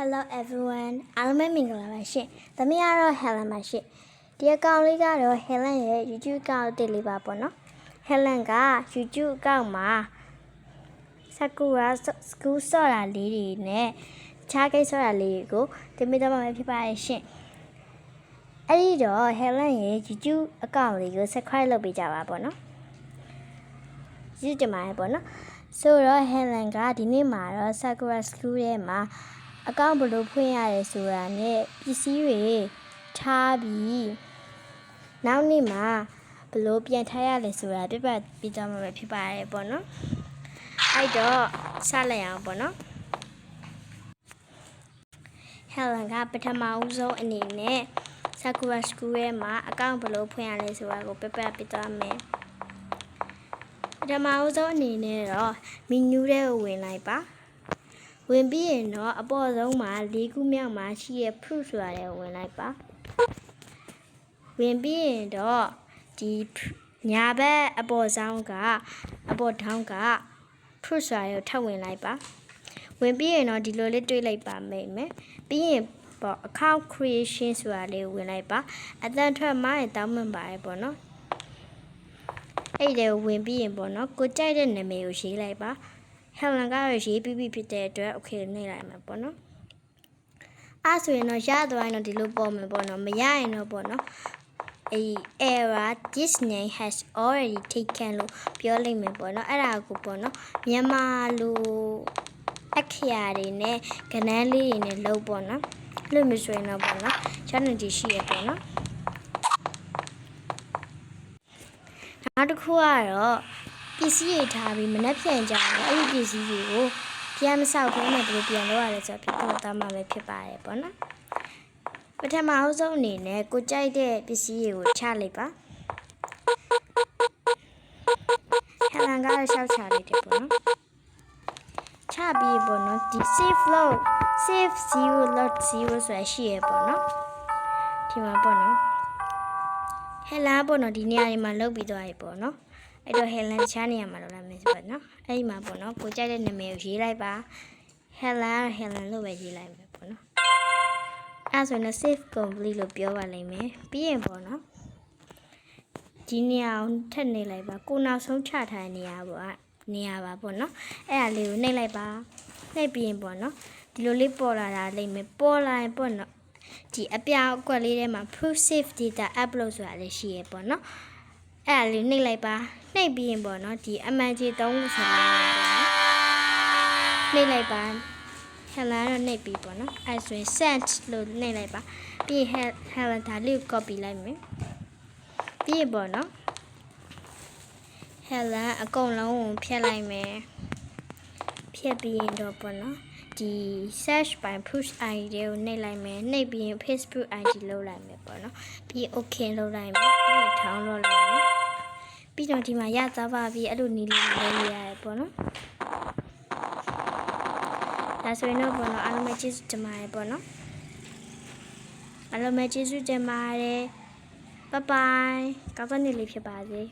Hello everyone အားလုံးပဲမင်္ဂလာပါရှင်။သမီးကတော့ Helen ပါရှင်။ဒီအကောင့်လေးကတော့ Helen ရဲ့ YouTube အကောင့်တစ်လေးပါပေါ့နော်။ Helen က YouTube အကောင့်မှာ Sakura School ဆော့တာလေးတွေနဲ့ခြားကိစ္စဆော့တာလေးတွေကိုတင်ပြတော့မှာဖြစ်ပါရဲ့ရှင်။အဲ့ဒီတော့ Helen ရဲ့ YouTube အကောင့်လေးကို subscribe လုပ်ပေးကြပါပေါ့နော်။ကျေးဇူးတင်ပါတယ်ပေါ့နော်။ဆိုတော့ Helen ကဒီနေ့မှာတော့ Sakura School ရဲ့မှာအကောင့်ဘယ်လိုဖွင့်ရတယ်ဆိုတာနဲ့ပစ္စည်းတွေထားပြီးနောက်နေ့မှာဘယ်လိုပြန်ထားရလဲဆိုတာပြပြသွားမှာဖြစ်ပါတယ်ပေါ့နော်အဲ့တော့စလိုက်အောင်ပေါ့နော် Helen ကပထမဦးဆုံးအနေနဲ့ Sakura School ရဲ့မှာအကောင့်ဘယ်လိုဖွင့်ရလဲဆိုတာကိုပြသွားမယ်ပထမဦးဆုံးအနေနဲ့တော့ menu ထဲကိုဝင်လိုက်ပါဝင်ပြီးရင်တော့အပေါ်ဆုံးမှာ၄ခုမြောက်မှာရှိတဲ့ proof ဆိုတာကိုဝင်လိုက်ပါဝင်ပြီးရင်တော့ဒီညာဘက်အပေါ်ထောင်းက proof ဆိုတာကိုထပ်ဝင်လိုက်ပါဝင်ပြီးရင်တော့ဒီလိုလေးတွေးလိုက်ပါမယ်ပြီးရင်ပေါ့ account creation ဆိုတာလေးကိုဝင်လိုက်ပါအတန်းထွက်မှရင်တောင်းမှန်ပါတယ်ပေါ့နော်အဲ့ဒီကိုဝင်ပြီးရင်ပေါ့နော်ကိုကြိုက်တဲ့နာမည်ကိုရေးလိုက်ပါHelen ကတော့ရေးပြီးဖြစ်တဲ့အတွက် okay နေလိုက်မှာပေါ့နော်အဲ့ဆိုရင်တော့ရသွားရင်တော့ဒီလိုပေါ်မယ်ပေါ့နော်မရရင်တော့ပေါ့နော်error this name has already taken လို့ပြောလိုက်မယ်ပေါ့နော်အဲ့ဒါကိုပေါ့နော်မြန်မာလိုအခရာတွေနဲ့ကဏ္ဍလေးတွေနဲ့လုပ်ပေါ့နော်လို့မဆိုရင်တော့ပေါ့နော် challenge ရှိရပေါ့နော်နောက်တစ်ခုကတော့ပစ္စည်းတွေထားပြီးမနှက်ပြန်ကြတယ်အဲ့ဒီပစ္စည်းတွေကိုပြန်မဆောက်ဘဲနဲ့ဘယ်လိုပြန်လုပ်ရလဲဆိုတော့ပြသွားမှာပဲဖြစ်ပါတယ်ပေါ့နော်ပထမအဆုံးအနေနဲ့ကိုကြိုက်တဲ့ပစ္စည်းတွေကိုချလိုက်ပါHelen ကတော့ရှောက်ချလိုက်တယ်ပေါ့နော်ချပြီးပေါ့နော်ဒီ save 0.0ဆိုတာရှိရပေါ့နော်ဒီမှာပေါ့နော် Helen ပေါ့နော်ဒီနေရာတွေမှာလုပ်ပြီးသွားပြီပေါ့နော်အဲ့တော့ Helen ချားနေရမှာလို့လားမသိဘူးနော်အဲ့ဒီမှာပေါ့နော်ကိုကြိုက်တဲ့နာမည်ကိုရေးလိုက်ပါ Helen လို့ပဲရေးလိုက်မယ်ပေါ့နော်အဲ့ဆိုရင် save complete လို့ပြောပါလိမ့်မယ်ပြီးရင်ပေါ့နော်ဒီနေရာကိုထပ်နေလိုက်ပါကိုနောက်ဆုံးချထားတဲ့နေရာပါပေါ့နော်အဲ့ဒါလေးကိုနှိပ်လိုက်ပါနှိပ်ပြီးရင်ပေါ့နော်ဒီလိုလေးပေါ်လာတာလိမ့်မယ်ပေါ်လာရင်ပေါ့နော်ဒီအပြောင်အကွက်လေးထဲမှာ proof save data upload ဆိုတာလည်းရှိရပေါ့နော်အဲ့ဒါလေးနှိပ်လိုက်ပါနှိပ်ပြီးရင်ပေါ့နော်ဒီအမှန်ကြီး3ခုဆိုတာနှိပ်လိုက်ပါHelen တော့နှိပ်ပြီးပေါ့နော်အဲ့ဆိုရင် send လို့နှိပ်လိုက်ပါပြီးရင် Helen ဒါလေးကို copy လိုက်မယ်ပြီးရင်ပေါ့နော် Helen အကုန်လုံးကိုဖြတ်လိုက်မယ်ဖြတ်ပြီးရင်တော့ပေါ့နော်ဒီ search by push ID ကိုနှိပ်လိုက်မယ်နှိပ်ပြီးရင် Facebook ID လုပ်လိုက်မယ်ပေါ့နော်ပြီး okay လုပ်လိုက်မယ်ပြီးထောင်းလုပ်လိုက်မယ်ပြီးတော့ဒီမှာရသွားပါပြီအဲ့လိုနီးလေးလေးရတယ်ပေါ့နော်ဒါဆိုရင်တော့ပေါ့နော်အားလုံးပဲကျေးဇူးတင်ပါတယ်ပေါ့နော်အားလုံးပဲကျေးဇူးတင်ပါတယ်bye bye ကောင်းတဲ့နေ့လေးဖြစ်ပါစေ